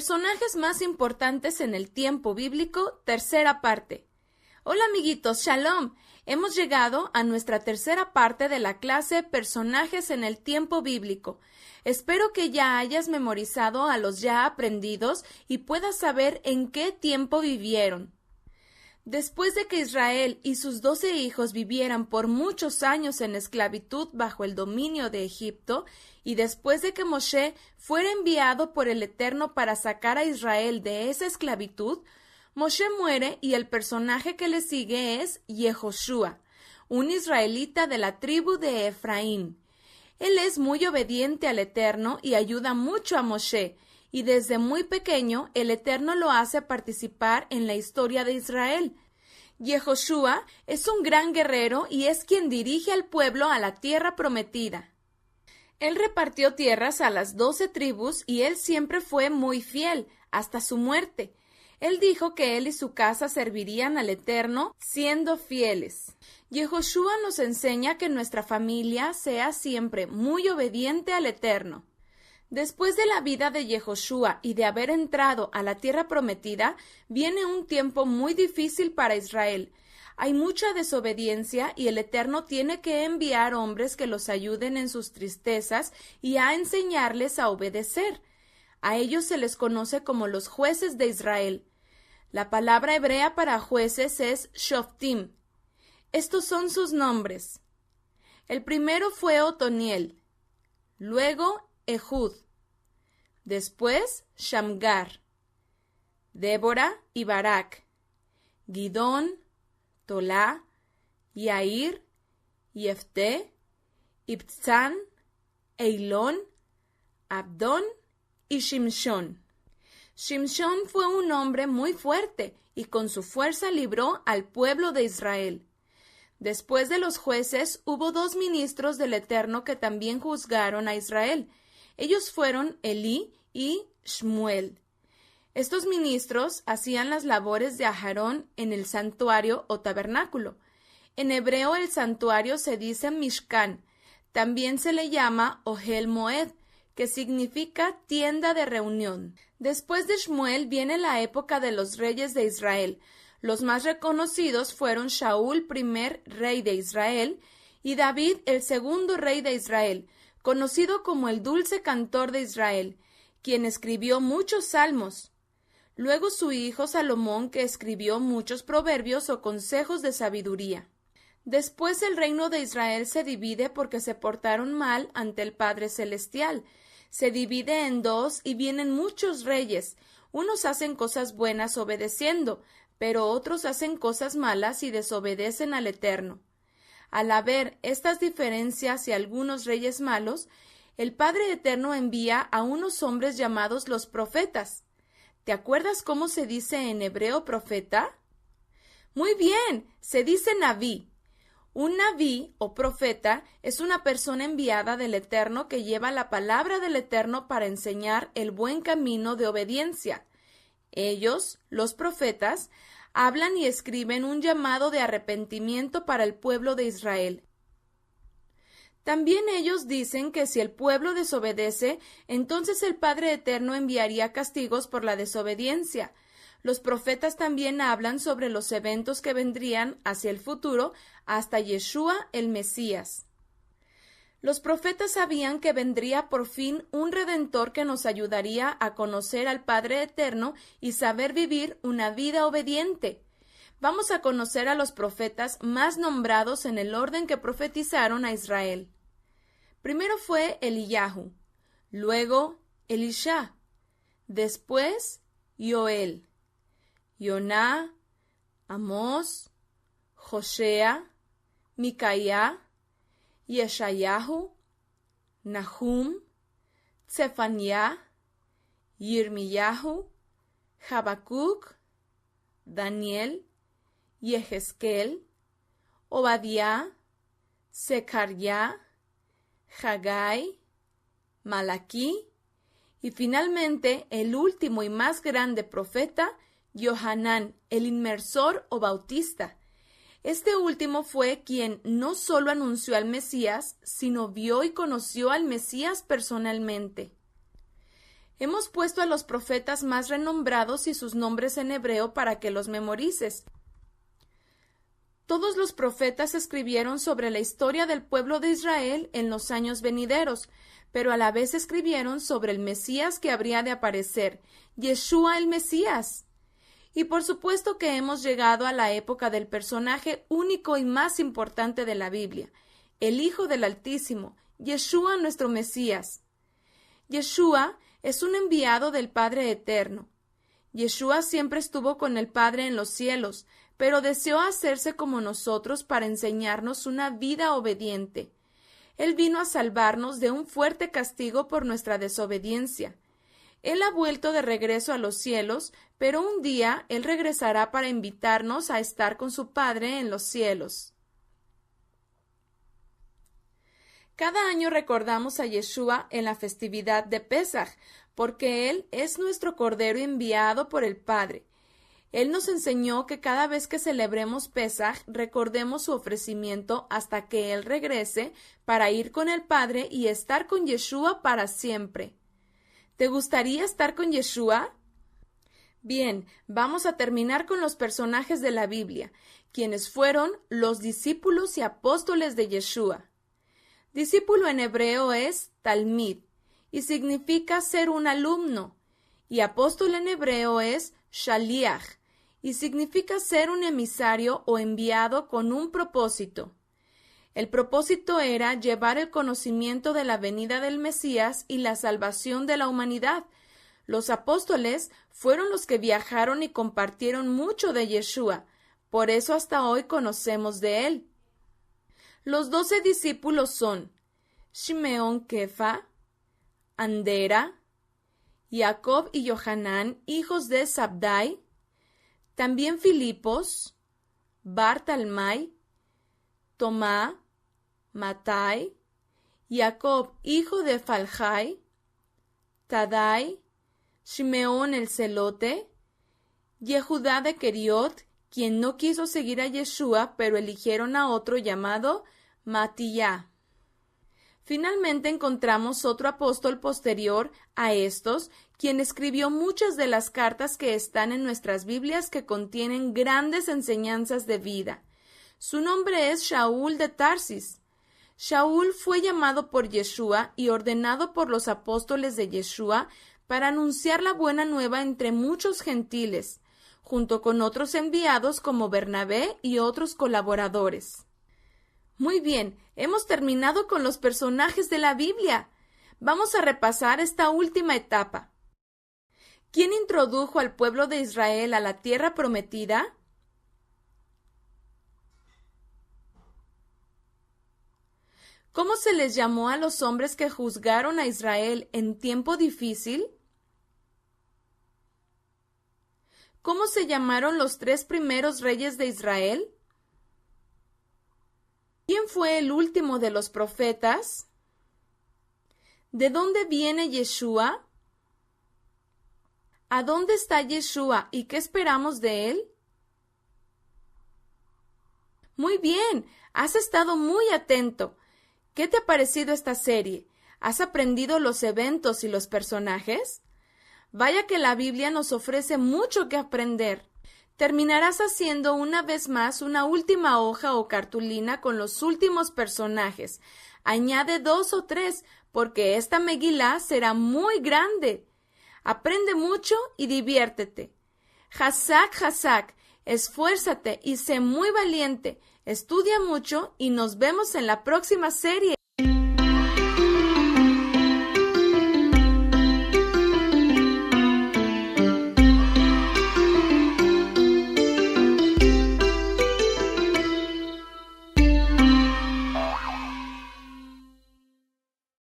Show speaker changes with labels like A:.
A: Personajes más importantes en el tiempo bíblico, tercera parte. Hola amiguitos, Shalom. Hemos llegado a nuestra tercera parte de la clase Personajes en el tiempo bíblico. Espero que ya hayas memorizado a los ya aprendidos y puedas saber en qué tiempo vivieron. Después de que Israel y sus 12 hijos vivieran por muchos años en esclavitud bajo el dominio de Egipto, y después de que Moshe fuera enviado por el Eterno para sacar a Israel de esa esclavitud, Moshe muere y el personaje que le sigue es Yehoshua, un israelita de la tribu de Efraín. Él es muy obediente al Eterno y ayuda mucho a Moshe, y desde muy pequeño el Eterno lo hace participar en la historia de Israel. Yehoshua es un gran guerrero y es quien dirige al pueblo a la tierra prometida. Él repartió tierras a las 12 tribus y él siempre fue muy fiel, hasta su muerte. Él dijo que él y su casa servirían al Eterno siendo fieles. Yehoshua nos enseña que nuestra familia sea siempre muy obediente al Eterno. Después de la vida de Yehoshua y de haber entrado a la tierra prometida, viene un tiempo muy difícil para Israel. Hay mucha desobediencia y el Eterno tiene que enviar hombres que los ayuden en sus tristezas y a enseñarles a obedecer. A ellos se les conoce como los jueces de Israel. La palabra hebrea para jueces es shoftim. Estos son sus nombres. El primero fue Otoniel, luego Ehud, después Shamgar, Débora y Barak, Gidón, Tolá, Yair, Yefté, Ibtzán, Eilón, Abdón y Shimshón. Shimshón fue un hombre muy fuerte y con su fuerza libró al pueblo de Israel. Después de los jueces hubo 2 ministros del Eterno que también juzgaron a Israel. Ellos fueron Elí y Shmuel. Estos ministros hacían las labores de Aharón en el santuario o tabernáculo. En hebreo el santuario se dice Mishkan. También se le llama Ohel Moed, que significa tienda de reunión. Después de Shmuel viene la época de los reyes de Israel. Los más reconocidos fueron Shaul, primer rey de Israel, y David, el segundo rey de Israel, conocido como el dulce cantor de Israel, quien escribió muchos salmos. Luego su hijo Salomón, que escribió muchos proverbios o consejos de sabiduría. Después el reino de Israel se divide porque se portaron mal ante el Padre Celestial. Se divide en 2 y vienen muchos reyes. Unos hacen cosas buenas obedeciendo, pero otros hacen cosas malas y desobedecen al Eterno. Al haber estas diferencias y algunos reyes malos, el Padre Eterno envía a unos hombres llamados los profetas. ¿Te acuerdas cómo se dice en hebreo profeta? Muy bien, se dice naví. Un naví o profeta es una persona enviada del Eterno que lleva la palabra del Eterno para enseñar el buen camino de obediencia. Ellos, los profetas, hablan y escriben un llamado de arrepentimiento para el pueblo de Israel. También ellos dicen que si el pueblo desobedece, entonces el Padre Eterno enviaría castigos por la desobediencia. Los profetas también hablan sobre los eventos que vendrían hacia el futuro hasta Yeshua el Mesías. Los profetas sabían que vendría por fin un Redentor que nos ayudaría a conocer al Padre Eterno y saber vivir una vida obediente. Vamos a conocer a los profetas más nombrados en el orden que profetizaron a Israel. Primero fue Eliyahu, luego Elisha, después Yoel, Yoná, Amós, Josea, Micaía, Yeshayahu, Nahum, Tsefaniah, Yirmiyahu, Habacuc, Daniel, Yehezkel, Obadiah, Secariah, Haggai, Malaquí y finalmente el último y más grande profeta, Yohanán, el inmersor o bautista. Este último fue quien no solo anunció al Mesías, sino vio y conoció al Mesías personalmente. Hemos puesto a los profetas más renombrados y sus nombres en hebreo para que los memorices. Todos los profetas escribieron sobre la historia del pueblo de Israel en los años venideros, pero a la vez escribieron sobre el Mesías que habría de aparecer, Yeshua el Mesías. Y por supuesto que hemos llegado a la época del personaje único y más importante de la Biblia, el Hijo del Altísimo, Yeshua nuestro Mesías. Yeshua es un enviado del Padre Eterno. Yeshua siempre estuvo con el Padre en los cielos, pero deseó hacerse como nosotros para enseñarnos una vida obediente. Él vino a salvarnos de un fuerte castigo por nuestra desobediencia. Él ha vuelto de regreso a los cielos, pero un día Él regresará para invitarnos a estar con su Padre en los cielos. Cada año recordamos a Yeshua en la festividad de Pesaj, porque Él es nuestro Cordero enviado por el Padre. Él nos enseñó que cada vez que celebremos Pesaj, recordemos su ofrecimiento hasta que Él regrese para ir con el Padre y estar con Yeshua para siempre. ¿Te gustaría estar con Yeshua? Bien, vamos a terminar con los personajes de la Biblia, quienes fueron los discípulos y apóstoles de Yeshua. Discípulo en hebreo es talmid y significa ser un alumno, y apóstol en hebreo es shaliach y significa ser un emisario o enviado con un propósito. El propósito era llevar el conocimiento de la venida del Mesías y la salvación de la humanidad. Los apóstoles fueron los que viajaron y compartieron mucho de Yeshua, por eso hasta hoy conocemos de él. Los 12 discípulos son Shimeón Kefa, Andera, Jacob y Yohanan, hijos de Zabdai, también Filipos, Bartalmai, Tomá, Matai, Jacob, hijo de Faljai, Tadai, Shimeón el celote, Yehudá de Keriot, quien no quiso seguir a Yeshua, pero eligieron a otro llamado Matiyá. Finalmente encontramos otro apóstol posterior a estos, quien escribió muchas de las cartas que están en nuestras Biblias que contienen grandes enseñanzas de vida. Su nombre es Shaul de Tarsis. Shaul fue llamado por Yeshua y ordenado por los apóstoles de Yeshua para anunciar la buena nueva entre muchos gentiles, junto con otros enviados como Bernabé y otros colaboradores. Muy bien, hemos terminado con los personajes de la Biblia. Vamos a repasar esta última etapa. ¿Quién introdujo al pueblo de Israel a la tierra prometida? ¿Cómo se les llamó a los hombres que juzgaron a Israel en tiempo difícil? ¿Cómo se llamaron los 3 primeros reyes de Israel? ¿Quién fue el último de los profetas? ¿De dónde viene Yeshua? ¿A dónde está Yeshua y qué esperamos de él? Muy bien, has estado muy atento. ¿Qué te ha parecido esta serie? ¿Has aprendido los eventos y los personajes? Vaya que la Biblia nos ofrece mucho que aprender. Terminarás haciendo una vez más una última hoja o cartulina con los últimos personajes. Añade 2 o 3, porque esta Megilá será muy grande. Aprende mucho y diviértete. Hazak, Hazak, esfuérzate y sé muy valiente. Estudia mucho y nos vemos en la próxima serie.